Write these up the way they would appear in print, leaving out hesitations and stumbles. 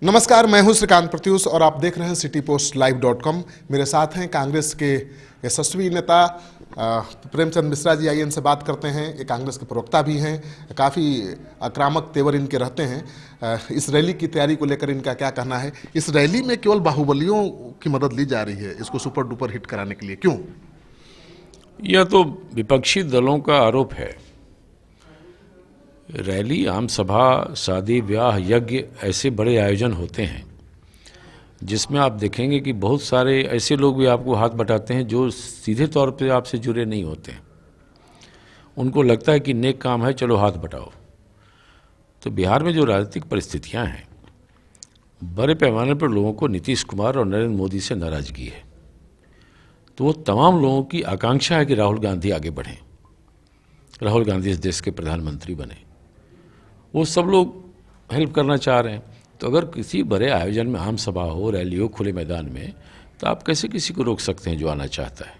नमस्कार, मैं हूं श्रीकांत प्रत्यूष और आप देख रहे हैं citypostlive.com। मेरे साथ हैं कांग्रेस के यशस्वी नेता प्रेमचंद मिश्रा जी। आइए इनसे बात करते हैं। ये कांग्रेस के प्रवक्ता भी हैं, काफ़ी आक्रामक तेवर इनके रहते हैं। इस रैली की तैयारी को लेकर इनका क्या कहना है? इस रैली में केवल बाहुबलियों की मदद ली जा रही है इसको सुपर डुपर हिट कराने के लिए, क्यों? यह तो विपक्षी दलों का आरोप है। रैली, आम सभा, शादी ब्याह, यज्ञ ऐसे बड़े आयोजन होते हैं जिसमें आप देखेंगे कि बहुत सारे ऐसे लोग भी आपको हाथ बटाते हैं जो सीधे तौर पे आपसे जुड़े नहीं होते हैं। उनको लगता है कि नेक काम है, चलो हाथ बटाओ। तो बिहार में जो राजनीतिक परिस्थितियां हैं, बड़े पैमाने पर लोगों को नीतीश कुमार और नरेंद्र मोदी से नाराजगी है। तो वो तमाम लोगों की आकांक्षा है कि राहुल गांधी आगे बढ़ें, राहुल गांधी इस देश के प्रधानमंत्री बने। वो सब लोग हेल्प करना चाह रहे हैं। तो अगर किसी बड़े आयोजन में आम सभा हो, रैली हो खुले मैदान में, तो आप कैसे किसी को रोक सकते हैं जो आना चाहता है?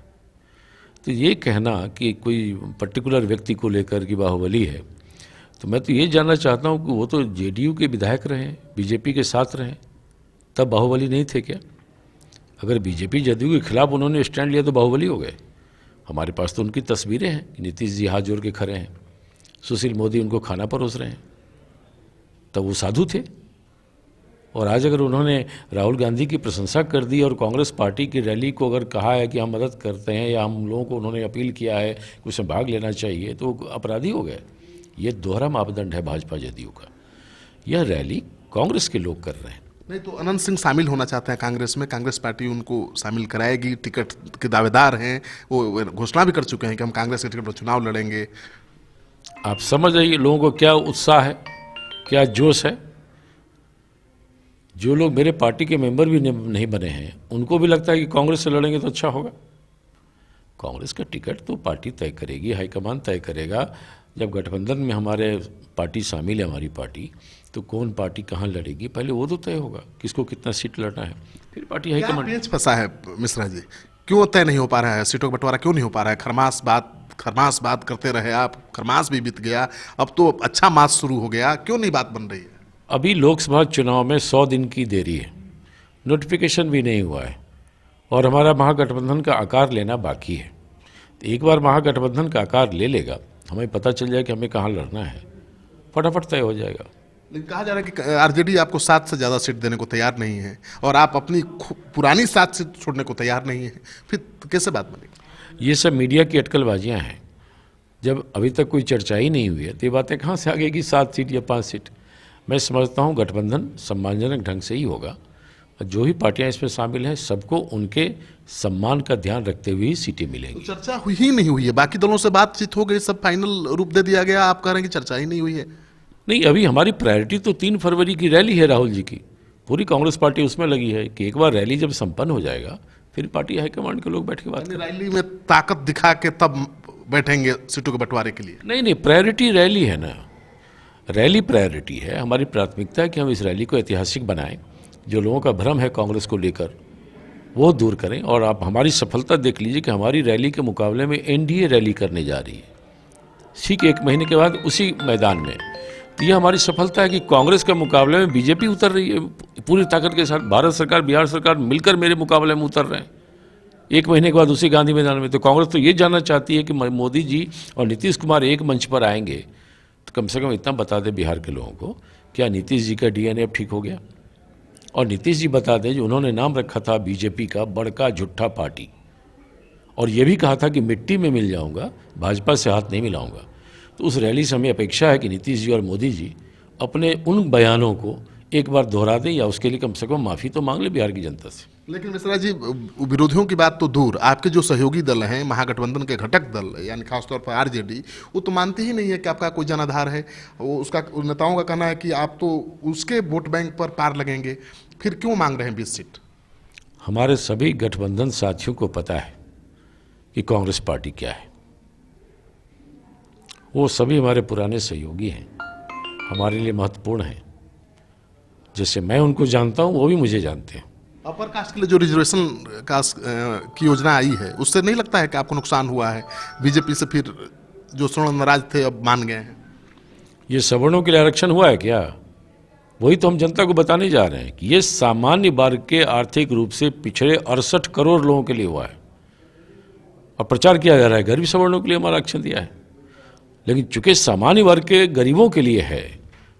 तो ये कहना कि कोई पर्टिकुलर व्यक्ति को लेकर कि बाहुबली है, तो मैं तो ये जानना चाहता हूँ कि वो तो जेडीयू के विधायक रहे, बीजेपी के साथ रहे, तब बाहुबली नहीं थे क्या? अगर बीजेपी जदयू के खिलाफ उन्होंने स्टैंड लिया तो बाहुबली हो गए। हमारे पास तो उनकी तस्वीरें हैं कि नीतीश जी हाथ जोड़ के खड़े हैं, सुशील मोदी उनको खाना परोस रहे हैं, तब वो साधु थे। और आज अगर उन्होंने राहुल गांधी की प्रशंसा कर दी और कांग्रेस पार्टी की रैली को अगर कहा है कि हम मदद करते हैं, या हम लोगों को उन्होंने अपील किया है कि उसमें भाग लेना चाहिए, तो अपराधी हो गए। ये दोहरा मापदंड है भाजपा जदयू का। यह रैली कांग्रेस के लोग कर रहे हैं। नहीं तो अनंत सिंह शामिल होना चाहते हैं कांग्रेस में, कांग्रेस पार्टी उनको शामिल कराएगी, टिकट के दावेदार हैं, वो घोषणा भी कर चुके हैं कि हम कांग्रेस के टिकट पर चुनाव लड़ेंगे। आप समझ जाइए लोगों को क्या उत्साह है, क्या जोश है। जो लोग मेरे पार्टी के मेंबर भी नहीं बने हैं, उनको भी लगता है कि कांग्रेस से लड़ेंगे तो अच्छा होगा। कांग्रेस का टिकट तो पार्टी तय करेगी, हाईकमान तय करेगा। जब गठबंधन में हमारे पार्टी शामिल है, हमारी पार्टी, तो कौन पार्टी कहाँ लड़ेगी पहले वो तो तय होगा, किसको कितना सीट लड़ना है, फिर पार्टी हाईकमान। पेच फंसा है मिश्रा जी, क्यों तय नहीं हो पा रहा है? सीटों का बंटवारा क्यों नहीं हो पा रहा है? खरमास बात करते रहे आप, खरमास भी बीत गया, अब तो अच्छा मास शुरू हो गया, क्यों नहीं बात बन रही है? अभी लोकसभा चुनाव में 100 दिन की देरी है, नोटिफिकेशन भी नहीं हुआ है, और हमारा महागठबंधन का आकार लेना बाकी है। तो एक बार महागठबंधन का आकार ले लेगा, हमें पता चल जाए कि हमें कहाँ लड़ना है, फटाफट तय हो जाएगा। लेकिन कहा जा रहा है कि आरजेडी आपको 7 से ज़्यादा सीट देने को तैयार नहीं है और आप अपनी पुरानी 7 सीट छोड़ने को तैयार नहीं है, फिर कैसे बात बनेगी? ये सब मीडिया की अटकलबाजियाँ हैं। जब अभी तक कोई चर्चा ही नहीं हुई है तो ये बातें कहाँ से आ गई कि 7 सीट या 5 सीट? मैं समझता हूँ गठबंधन सम्मानजनक ढंग से ही होगा। जो भी पार्टियां इसमें शामिल हैं, सबको उनके सम्मान का ध्यान रखते हुए ही सीटें मिलेंगी। तो चर्चा हुई ही नहीं हुई है, बाकी दलों से बातचीत हो गई, सब फाइनल रूप दे दिया गया, आप कह रहे हैं कि चर्चा ही नहीं हुई है? नहीं, अभी हमारी प्रायोरिटी तो 3 फरवरी की रैली है राहुल जी की। पूरी कांग्रेस पार्टी उसमें लगी है कि एक बार रैली जब संपन्न हो जाएगा, फिर पार्टी हाईकमान के लोग बैठ के बात करेंगे। रैली में ताकत दिखा के तब बैठेंगे सीटों के बंटवारे के लिए? नहीं, प्रायोरिटी रैली है ना, रैली प्रायोरिटी है। हमारी प्राथमिकता है कि हम इस रैली को ऐतिहासिक बनाएं, जो लोगों का भ्रम है कांग्रेस को लेकर वो दूर करें। और आप हमारी सफलता देख लीजिए कि हमारी रैली के मुकाबले में एनडीए रैली करने जा रही है ठीक 1 महीने के बाद उसी मैदान में। तो ये हमारी सफलता है कि कांग्रेस के मुकाबले में बीजेपी उतर रही है पूरी ताकत के साथ। भारत सरकार, बिहार सरकार मिलकर मेरे मुकाबले में उतर रहे हैं 1 महीने के बाद उसी गांधी मैदान में। तो कांग्रेस तो ये जानना चाहती है कि मोदी जी और नीतीश कुमार एक मंच पर आएंगे, तो कम से कम इतना बता दें बिहार के लोगों को, क्या नीतीश जी का डीएनए अब ठीक हो गया? और नीतीश जी बता दें जो उन्होंने नाम रखा था बीजेपी का बड़का झूठा पार्टी, और ये भी कहा था कि मिट्टी में मिल जाऊंगा, भाजपा से हाथ नहीं मिलाऊंगा। तो उस रैली से हमें अपेक्षा है कि नीतीश जी और मोदी जी अपने उन बयानों को एक बार दोहरा दें, या उसके लिए कम से कम माफ़ी तो मांग ले बिहार की जनता से। लेकिन मिश्रा जी, विरोधियों की बात तो दूर, आपके जो सहयोगी दल हैं, महागठबंधन के घटक दल, यानी खासतौर पर आरजेडी, वो तो मानती ही नहीं है कि आपका कोई जनाधार है। वो उसका नेताओं का कहना है कि आप तो उसके वोट बैंक पर पार लगेंगे, फिर क्यों मांग रहे हैं 20 सीट? हमारे सभी गठबंधन साथियों को पता है कि कांग्रेस पार्टी क्या है। वो सभी हमारे पुराने सहयोगी हैं, हमारे लिए महत्वपूर्ण हैं। जैसे मैं उनको जानता हूं, वो भी मुझे जानते हैं। अपर कास्ट के लिए जो रिजर्वेशन की योजना आई है, उससे नहीं लगता है कि आपको नुकसान हुआ है? बीजेपी से फिर जो सवर्ण नाराज थे अब मान गए हैं। ये सवर्णों के लिए आरक्षण हुआ है क्या? वही तो हम जनता को बताने जा रहे हैं कि ये सामान्य वर्ग के आर्थिक रूप से पिछड़े 68 करोड़ लोगों के लिए हुआ है। और प्रचार किया जा रहा है गरीब सवर्णों के लिए हमारा आरक्षण दिया है, लेकिन चूंकि सामान्य वर्ग के गरीबों के लिए है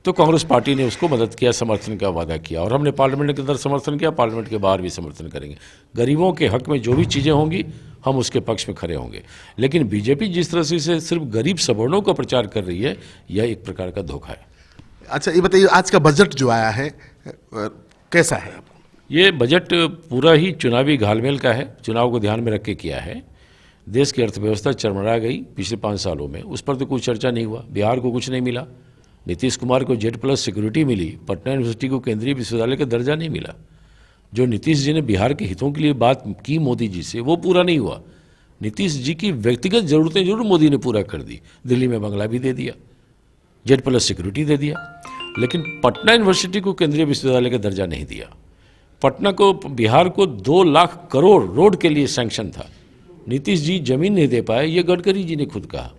तो कांग्रेस पार्टी ने उसको मदद किया, समर्थन का वादा किया, और हमने पार्लियामेंट के अंदर समर्थन किया, पार्लियामेंट के बाहर भी समर्थन करेंगे। गरीबों के हक में जो भी चीज़ें होंगी हम उसके पक्ष में खड़े होंगे। लेकिन बीजेपी जिस तरह से सिर्फ गरीब सवर्णों का प्रचार कर रही है, यह एक प्रकार का धोखा है। अच्छा, ये बताइए, आज का बजट जो आया है कैसा है? ये बजट पूरा ही चुनावी घालमेल का है, चुनाव को ध्यान में रख के किया है। देश की अर्थव्यवस्था चरमरा गई पिछले 5 सालों में, उस पर तो कोई चर्चा नहीं हुआ। बिहार को कुछ नहीं मिला, नीतीश कुमार को Z+ सिक्योरिटी मिली, पटना यूनिवर्सिटी को केंद्रीय विश्वविद्यालय का दर्जा नहीं मिला। जो नीतीश जी ने बिहार के हितों के लिए बात की मोदी जी से, वो पूरा नहीं हुआ। नीतीश जी की व्यक्तिगत जरूरतें जरूर मोदी ने पूरा कर दी, दिल्ली में बंगला भी दे दिया, Z+ सिक्योरिटी दे दिया, लेकिन पटना यूनिवर्सिटी को केंद्रीय विश्वविद्यालय का दर्जा नहीं दिया। पटना को, बिहार को 2 लाख करोड़ रोड के लिए सैंक्शन था, नीतीश जी जमीन नहीं दे पाए, ये गडकरी जी ने खुद कहा।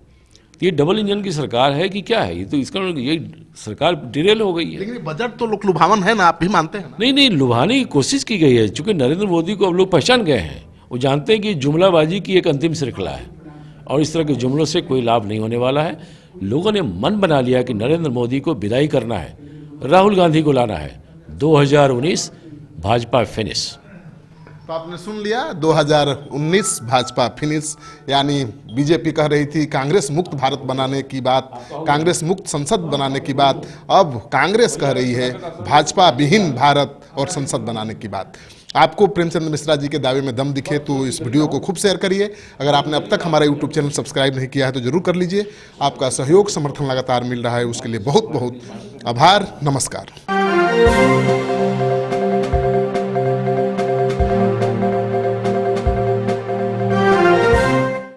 ये डबल इंजन की सरकार है कि क्या है? ये तो इसका ये सरकार डिरेल हो गई है। लेकिन बजट तो लोग लुभावन है ना, आप भी मानते हैं ना? नहीं, लुभाने की कोशिश की गई है, चूंकि नरेंद्र मोदी को अब लोग पहचान गए हैं। वो जानते हैं कि जुमलाबाजी की एक अंतिम श्रृंखला है और इस तरह के जुमलों से कोई लाभ नहीं होने वाला है। लोगों ने मन बना लिया कि नरेंद्र मोदी को विदाई करना है, राहुल गांधी को लाना है। 2019 भाजपा फिनिश। तो आपने सुन लिया, 2019 भाजपा फिनिश, यानी बीजेपी कह रही थी कांग्रेस मुक्त भारत बनाने की बात, कांग्रेस मुक्त संसद बनाने की बात, अब कांग्रेस कह रही है भाजपा विहीन भारत और संसद बनाने की बात। आपको प्रेमचंद मिश्रा जी के दावे में दम दिखे तो इस वीडियो को खूब शेयर करिए। अगर आपने अब तक हमारा यूट्यूब चैनल सब्सक्राइब नहीं किया है तो जरूर कर लीजिए। आपका सहयोग समर्थन लगातार मिल रहा है, उसके लिए बहुत बहुत आभार। नमस्कार।